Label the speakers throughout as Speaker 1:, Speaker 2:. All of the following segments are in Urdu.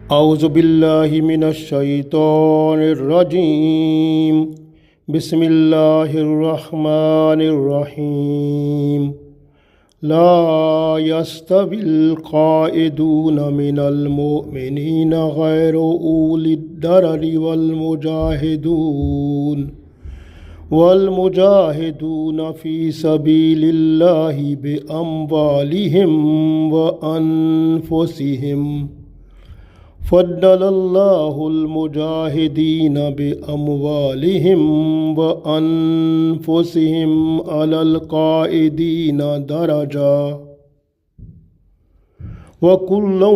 Speaker 1: اعوذ باللہ من الشیطان الرجیم بسم اللہ الرحمن الرحیم لا يستوي القاعدون من المؤمنین غیر اولی الضرر والمجاہدون فی سبیل اللہ باموالہم وانفسہم فضل اللہ المجاہدین باموالہم وانفسہم علی القاعدین درجہ وکلا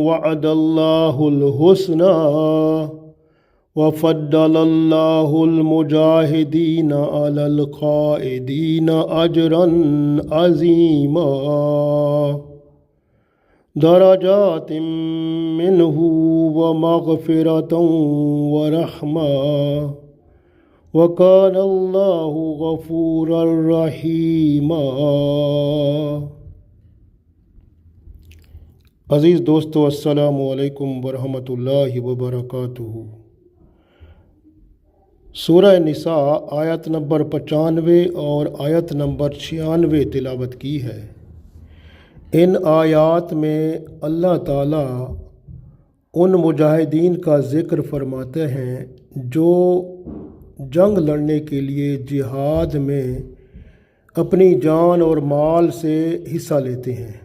Speaker 1: وعد اللہ الحسنی وفضل اللہ المجاہدین علی القاعدین اجرا عظیما درجات منہ ومغفرۃ ورحمہ وکان اللہ غفورا رحیما۔ عزیز دوستو، السلام علیکم ورحمۃ اللہ وبرکاتہ۔ سورہ نساء آیت نمبر 95 اور آیت نمبر 96 تلاوت کی ہے۔ ان آیات میں اللہ تعالیٰ ان مجاہدین کا ذکر فرماتے ہیں جو جنگ لڑنے کے لیے جہاد میں اپنی جان اور مال سے حصہ لیتے ہیں۔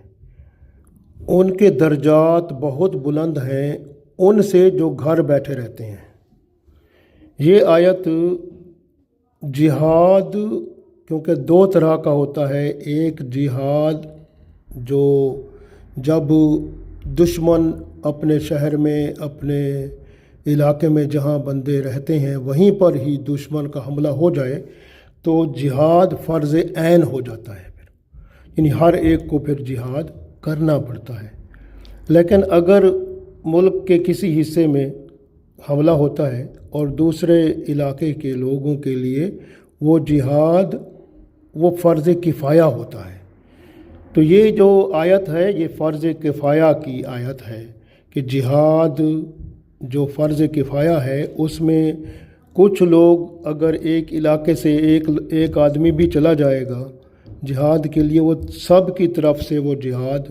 Speaker 1: ان کے درجات بہت بلند ہیں ان سے جو گھر بیٹھے رہتے ہیں۔ یہ آیت جہاد کیونکہ دو طرح کا ہوتا ہے، ایک جہاد جو جب دشمن اپنے شہر میں اپنے علاقے میں جہاں بندے رہتے ہیں وہیں پر ہی دشمن کا حملہ ہو جائے تو جہاد فرض عین ہو جاتا ہے، یعنی ہر ایک کو پھر جہاد کرنا پڑتا ہے۔ لیکن اگر ملک کے کسی حصے میں حملہ ہوتا ہے اور دوسرے علاقے کے لوگوں کے لیے وہ جہاد وہ فرض کفایہ ہوتا ہے، تو یہ جو آیت ہے یہ فرض کفایہ کی آیت ہے کہ جہاد جو فرض کفایہ ہے اس میں کچھ لوگ اگر ایک علاقے سے ایک آدمی بھی چلا جائے گا جہاد کے لیے وہ سب کی طرف سے وہ جہاد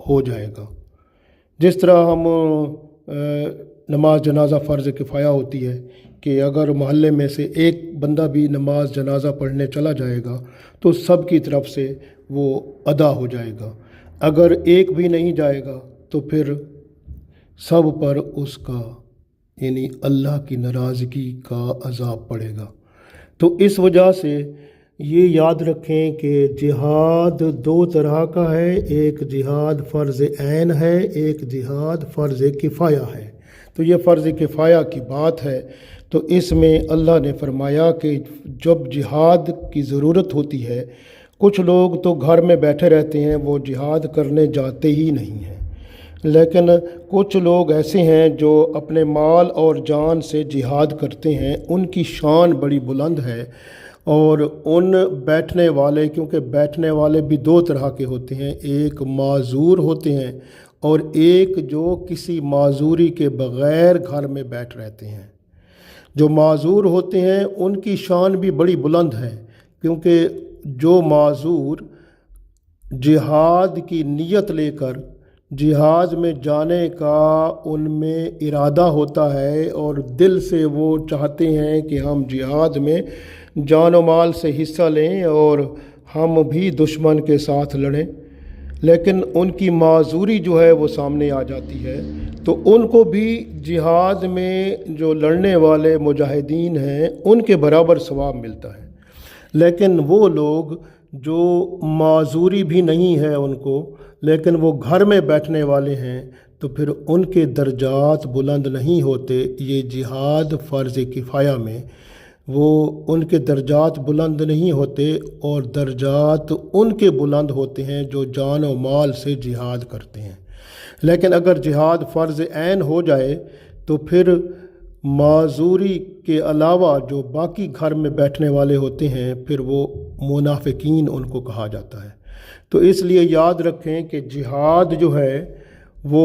Speaker 1: ہو جائے گا۔ جس طرح ہم نماز جنازہ فرض کفایہ ہوتی ہے کہ اگر محلے میں سے ایک بندہ بھی نماز جنازہ پڑھنے چلا جائے گا تو سب کی طرف سے وہ ادا ہو جائے گا، اگر ایک بھی نہیں جائے گا تو پھر سب پر اس کا یعنی اللہ کی ناراضگی کا عذاب پڑے گا۔ تو اس وجہ سے یہ یاد رکھیں کہ جہاد دو طرح کا ہے، ایک جہاد فرض عین ہے، ایک جہاد فرض کفایہ ہے۔ تو یہ فرض کفایہ کی بات ہے، تو اس میں اللہ نے فرمایا کہ جب جہاد کی ضرورت ہوتی ہے کچھ لوگ تو گھر میں بیٹھے رہتے ہیں، وہ جہاد کرنے جاتے ہی نہیں ہیں، لیکن کچھ لوگ ایسے ہیں جو اپنے مال اور جان سے جہاد کرتے ہیں، ان کی شان بڑی بلند ہے۔ اور ان بیٹھنے والے، کیونکہ بیٹھنے والے بھی دو طرح کے ہوتے ہیں، ایک معذور ہوتے ہیں اور ایک جو کسی معذوری کے بغیر گھر میں بیٹھ رہتے ہیں۔ جو معذور ہوتے ہیں ان کی شان بھی بڑی بلند ہے، کیونکہ جو معذور جہاد کی نیت لے کر جہاد میں جانے کا ان میں ارادہ ہوتا ہے اور دل سے وہ چاہتے ہیں کہ ہم جہاد میں جان و مال سے حصہ لیں اور ہم بھی دشمن کے ساتھ لڑیں، لیکن ان کی معذوری جو ہے وہ سامنے آ جاتی ہے، تو ان کو بھی جہاد میں جو لڑنے والے مجاہدین ہیں ان کے برابر ثواب ملتا ہے۔ لیکن وہ لوگ جو معذوری بھی نہیں ہے ان کو لیکن وہ گھر میں بیٹھنے والے ہیں تو پھر ان کے درجات بلند نہیں ہوتے۔ یہ جہاد فرض کفایہ میں وہ ان کے درجات بلند نہیں ہوتے، اور درجات ان کے بلند ہوتے ہیں جو جان و مال سے جہاد کرتے ہیں۔ لیکن اگر جہاد فرض عین ہو جائے تو پھر معذوری کے علاوہ جو باقی گھر میں بیٹھنے والے ہوتے ہیں پھر وہ منافقین ان کو کہا جاتا ہے۔ تو اس لیے یاد رکھیں کہ جہاد جو ہے وہ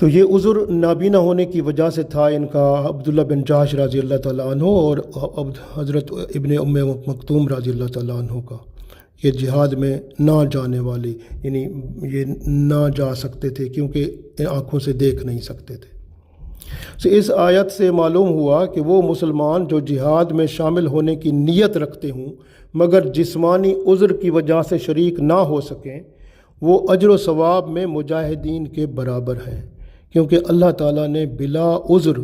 Speaker 1: تو یہ عذر نابینا ہونے کی وجہ سے تھا ان کا عبداللہ بن جاش رضی اللہ تعالیٰ عنہ اور حضرت ابن ام مکتوم رضی اللہ تعالیٰ عنہ کا، یہ جہاد میں نہ جانے والے، یعنی یہ نہ جا سکتے تھے کیونکہ آنکھوں سے دیکھ نہیں سکتے تھے۔ تو اس آیت سے معلوم ہوا کہ وہ مسلمان جو جہاد میں شامل ہونے کی نیت رکھتے ہوں مگر جسمانی عذر کی وجہ سے شریک نہ ہو سکیں، وہ اجر و ثواب میں مجاہدین کے برابر ہیں، کیونکہ اللہ تعالیٰ نے بلا عذر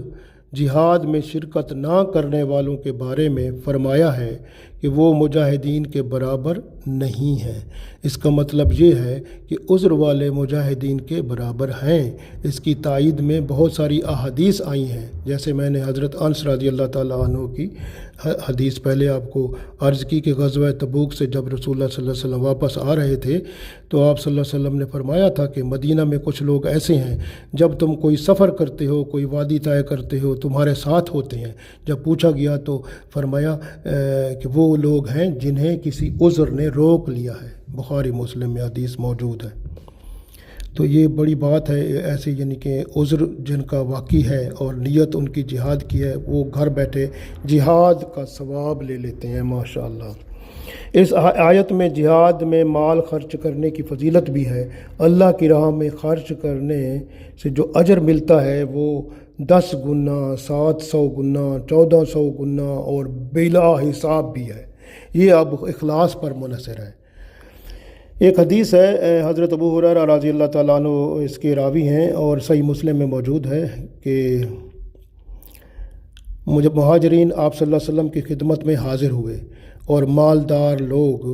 Speaker 1: جہاد میں شرکت نہ کرنے والوں کے بارے میں فرمایا ہے کہ وہ مجاہدین کے برابر نہیں ہیں۔ اس کا مطلب یہ ہے کہ عذر والے مجاہدین کے برابر ہیں۔ اس کی تائید میں بہت ساری احادیث آئی ہیں، جیسے میں نے حضرت انس رضی اللہ تعالیٰ عنہ کی حدیث پہلے آپ کو عرض کی کہ غزوہ تبوک سے جب رسول اللہ صلی اللہ علیہ وسلم واپس آ رہے تھے تو آپ صلی اللہ علیہ وسلم نے فرمایا تھا کہ مدینہ میں کچھ لوگ ایسے ہیں جب تم کوئی سفر کرتے ہو، کوئی وادی طے کرتے ہو، تمہارے ساتھ ہوتے ہیں۔ جب پوچھا گیا تو فرمایا کہ وہ لوگ ہیں جنہیں کسی عذر نے روک لیا ہے۔ بخاری مسلم میں حدیث موجود ہے۔ تو یہ بڑی بات ہے، ایسے یعنی کہ عذر جن کا واقعی ہے اور نیت ان کی جہاد کی ہے، وہ گھر بیٹھے جہاد کا ثواب لے لیتے ہیں ماشاءاللہ۔ اس آیت میں جہاد میں مال خرچ کرنے کی فضیلت بھی ہے۔ اللہ کی راہ میں خرچ کرنے سے جو اجر ملتا ہے وہ 10 گنا، 700 گنا، 1400 گنا اور بلا حساب بھی ہے۔ یہ اب اخلاص پر منحصر ہے۔ ایک حدیث ہے، حضرت ابو ہریرہ رضی اللہ تعالیٰ عنہ اس کے راوی ہیں اور صحیح مسلم میں موجود ہے کہ مجھے مہاجرین آپ صلی اللہ علیہ وسلم کی خدمت میں حاضر ہوئے اور مالدار لوگ،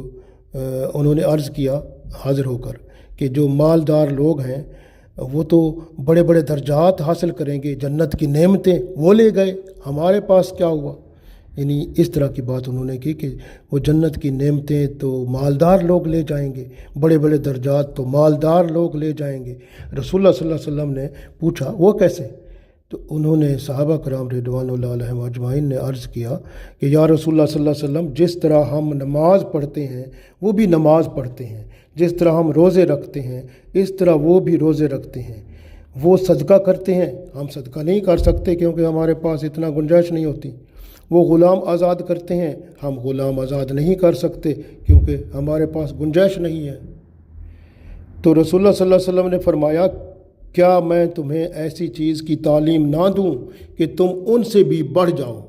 Speaker 1: انہوں نے عرض کیا حاضر ہو کر کہ جو مالدار لوگ ہیں وہ تو بڑے بڑے درجات حاصل کریں گے، جنت کی نعمتیں وہ لے گئے، ہمارے پاس کیا ہوا؟ یعنی اس طرح کی بات انہوں نے کی کہ وہ جنت کی نعمتیں تو مالدار لوگ لے جائیں گے، بڑے بڑے درجات تو مالدار لوگ لے جائیں گے۔ رسول اللہ صلی اللہ علیہ وسلم نے پوچھا وہ کیسے؟ تو انہوں نے صحابہ کرام رضوان اللہ علیہم اجمعین نے عرض کیا کہ یا رسول اللہ صلی اللہ علیہ وسلم، جس طرح ہم نماز پڑھتے ہیں وہ بھی نماز پڑھتے ہیں، جس طرح ہم روزے رکھتے ہیں اس طرح وہ بھی روزے رکھتے ہیں، وہ صدقہ کرتے ہیں، ہم صدقہ نہیں کر سکتے کیونکہ ہمارے پاس اتنا گنجائش نہیں ہوتی، وہ غلام آزاد کرتے ہیں، ہم غلام آزاد نہیں کر سکتے کیونکہ ہمارے پاس گنجائش نہیں ہے۔ تو رسول اللہ صلی اللہ علیہ وسلم نے فرمایا کیا میں تمہیں ایسی چیز کی تعلیم نہ دوں کہ تم ان سے بھی بڑھ جاؤ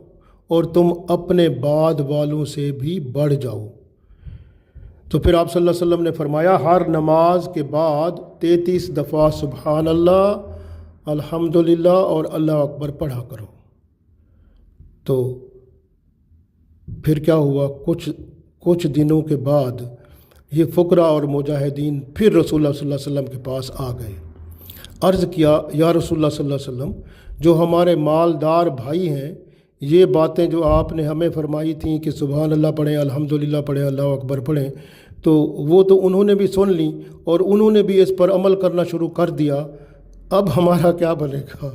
Speaker 1: اور تم اپنے بعد والوں سے بھی بڑھ جاؤ؟ تو پھر آپ صلی اللہ علیہ وسلم نے فرمایا ہر نماز کے بعد 33 دفعہ سبحان اللہ، الحمدللہ اور اللہ اکبر پڑھا کرو۔ تو پھر کیا ہوا؟ کچھ دنوں کے بعد یہ فقراء اور مجاہدین پھر رسول اللہ صلی اللہ علیہ وسلم کے پاس آ گئے۔ عرض کیا یا رسول اللہ صلی اللہ علیہ وسلم، جو ہمارے مالدار بھائی ہیں یہ باتیں جو آپ نے ہمیں فرمائی تھیں کہ سبحان اللہ پڑھیں، الحمدللہ پڑھیں، اللہ اکبر پڑھیں، تو وہ تو انہوں نے بھی سن لیں اور انہوں نے بھی اس پر عمل کرنا شروع کر دیا، اب ہمارا کیا بنے گا؟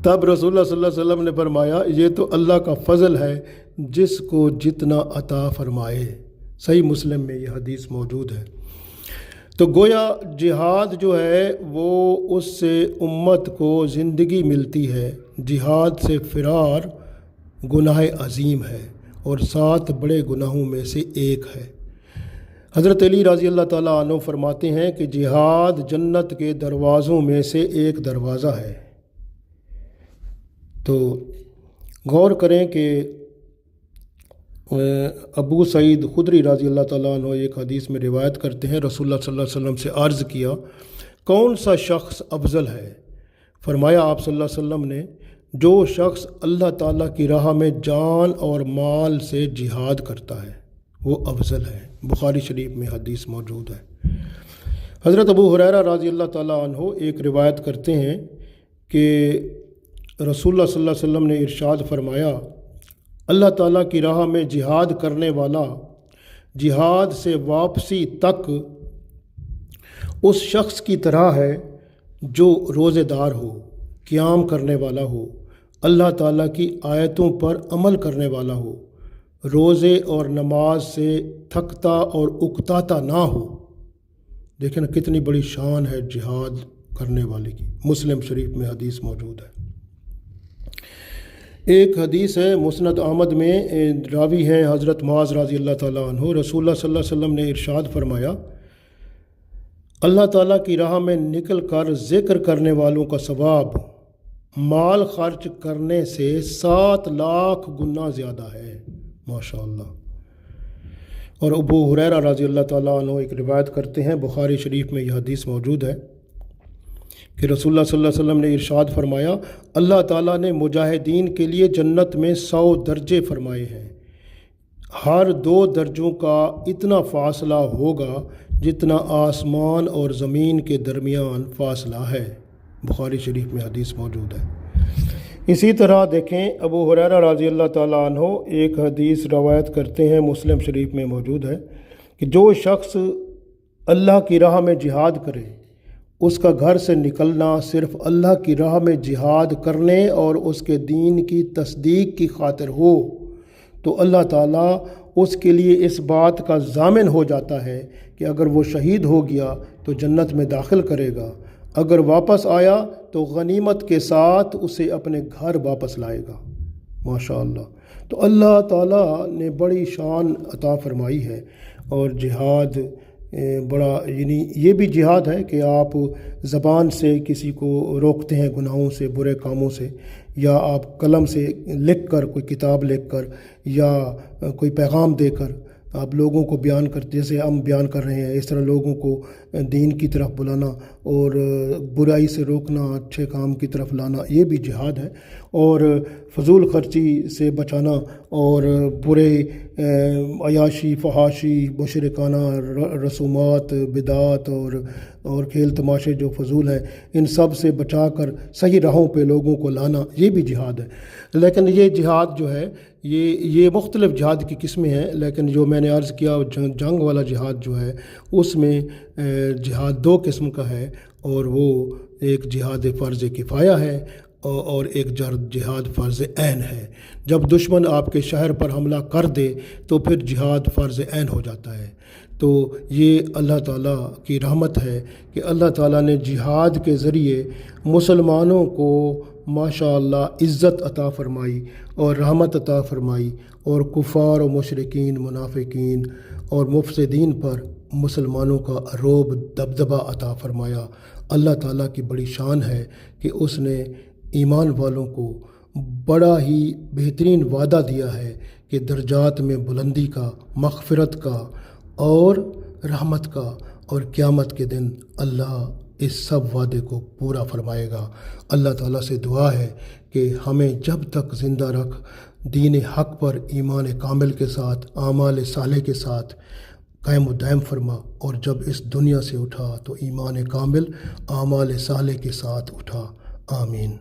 Speaker 1: تب رسول اللہ صلی اللہ علیہ وسلم نے فرمایا یہ تو اللہ کا فضل ہے جس کو جتنا عطا فرمائے۔ صحیح مسلم میں یہ حدیث موجود ہے۔ تو گویا جہاد جو ہے وہ اس سے امت کو زندگی ملتی ہے۔ جہاد سے فرار گناہ عظیم ہے اور 7 بڑے گناہوں میں سے ایک ہے۔ حضرت علی رضی اللہ تعالیٰ عنہ فرماتے ہیں کہ جہاد جنت کے دروازوں میں سے ایک دروازہ ہے۔ تو غور کریں کہ ابو سعید خدری رضی اللہ تعالیٰ عنہ ایک حدیث میں روایت کرتے ہیں، رسول اللہ صلی اللہ علیہ وسلم سے عرض کیا کون سا شخص افضل ہے؟ فرمایا آپ صلی اللہ علیہ وسلم نے جو شخص اللہ تعالیٰ کی راہ میں جان اور مال سے جہاد کرتا ہے وہ افضل ہے۔ بخاری شریف میں حدیث موجود ہے۔ حضرت ابو ہریرہ رضی اللہ تعالیٰ عنہ ایک روایت کرتے ہیں کہ رسول اللہ صلی اللہ علیہ وسلم نے ارشاد فرمایا اللہ تعالیٰ کی راہ میں جہاد کرنے والا جہاد سے واپسی تک اس شخص کی طرح ہے جو روزے دار ہو، قیام کرنے والا ہو، اللہ تعالیٰ کی آیتوں پر عمل کرنے والا ہو، روزے اور نماز سے تھکتا اور اکتاتا نہ ہو۔ دیکھیں نا کتنی بڑی شان ہے جہاد کرنے والے کی۔ مسلم شریف میں حدیث موجود ہے۔ ایک حدیث ہے مسند احمد میں، راوی ہیں حضرت معاذ رضی اللہ تعالیٰ عنہ، رسول اللہ صلی اللہ علیہ وسلم نے ارشاد فرمایا، اللہ تعالیٰ کی راہ میں نکل کر ذکر کرنے والوں کا ثواب مال خرچ کرنے سے 7 لاکھ گنا زیادہ ہے۔ ماشاء اللہ۔ اور ابو ہریرہ رضی اللہ تعالیٰ عنہ ایک روایت کرتے ہیں، بخاری شریف میں یہ حدیث موجود ہے کہ رسول اللہ صلی اللہ علیہ وسلم نے ارشاد فرمایا، اللہ تعالیٰ نے مجاہدین کے لیے جنت میں 100 درجے فرمائے ہیں، ہر 2 درجوں کا اتنا فاصلہ ہوگا جتنا آسمان اور زمین کے درمیان فاصلہ ہے۔ بخاری شریف میں حدیث موجود ہے۔ اسی طرح دیکھیں ابو ہریرہ رضی اللہ تعالیٰ عنہ ایک حدیث روایت کرتے ہیں، مسلم شریف میں موجود ہے کہ جو شخص اللہ کی راہ میں جہاد کرے، اس کا گھر سے نکلنا صرف اللہ کی راہ میں جہاد کرنے اور اس کے دین کی تصدیق کی خاطر ہو تو اللہ تعالیٰ اس کے لیے اس بات کا ضامن ہو جاتا ہے کہ اگر وہ شہید ہو گیا تو جنت میں داخل کرے گا، اگر واپس آیا تو غنیمت کے ساتھ اسے اپنے گھر واپس لائے گا۔ ماشاء اللہ۔ تو اللہ تعالیٰ نے بڑی شان عطا فرمائی ہے، اور جہاد بڑا، یعنی یہ بھی جہاد ہے کہ آپ زبان سے کسی کو روکتے ہیں گناہوں سے، برے کاموں سے، یا آپ قلم سے لکھ کر، کوئی کتاب لکھ کر یا کوئی پیغام دے کر آپ لوگوں کو بیان کرتے، جیسے ہم بیان کر رہے ہیں، اس طرح لوگوں کو دین کی طرف بلانا اور برائی سے روکنا، اچھے کام کی طرف لانا، یہ بھی جہاد ہے۔ اور فضول خرچی سے بچانا اور برے عیاشی، فحاشی، مشرکانہ رسومات، بدعات اور کھیل تماشے جو فضول ہیں، ان سب سے بچا کر صحیح راہوں پہ لوگوں کو لانا، یہ بھی جہاد ہے۔ لیکن یہ جہاد جو ہے، یہ مختلف جہاد کی قسمیں ہیں، لیکن جو میں نے عرض کیا جنگ والا جہاد جو ہے، اس میں جہاد 2 قسم کا ہے، اور وہ ایک جہاد فرض کفایہ ہے اور ایک جہاد فرض عین ہے۔ جب دشمن آپ کے شہر پر حملہ کر دے تو پھر جہاد فرض عین ہو جاتا ہے۔ تو یہ اللہ تعالیٰ کی رحمت ہے کہ اللہ تعالیٰ نے جہاد کے ذریعے مسلمانوں کو ماشاء اللہ عزت عطا فرمائی اور رحمت عطا فرمائی، اور کفار و مشرکین، منافقین اور مفسدین پر مسلمانوں کا رعب دبدبہ عطا فرمایا۔ اللہ تعالیٰ کی بڑی شان ہے کہ اس نے ایمان والوں کو بڑا ہی بہترین وعدہ دیا ہے کہ درجات میں بلندی کا، مغفرت کا اور رحمت کا، اور قیامت کے دن اللہ اس سب وعدے کو پورا فرمائے گا۔ اللہ تعالیٰ سے دعا ہے کہ ہمیں جب تک زندہ رکھ دین حق پر ایمان کامل کے ساتھ، اعمال صالح کے ساتھ قائم و دائم فرما، اور جب اس دنیا سے اٹھا تو ایمان کامل، اعمال صالح کے ساتھ اٹھا۔ آمین۔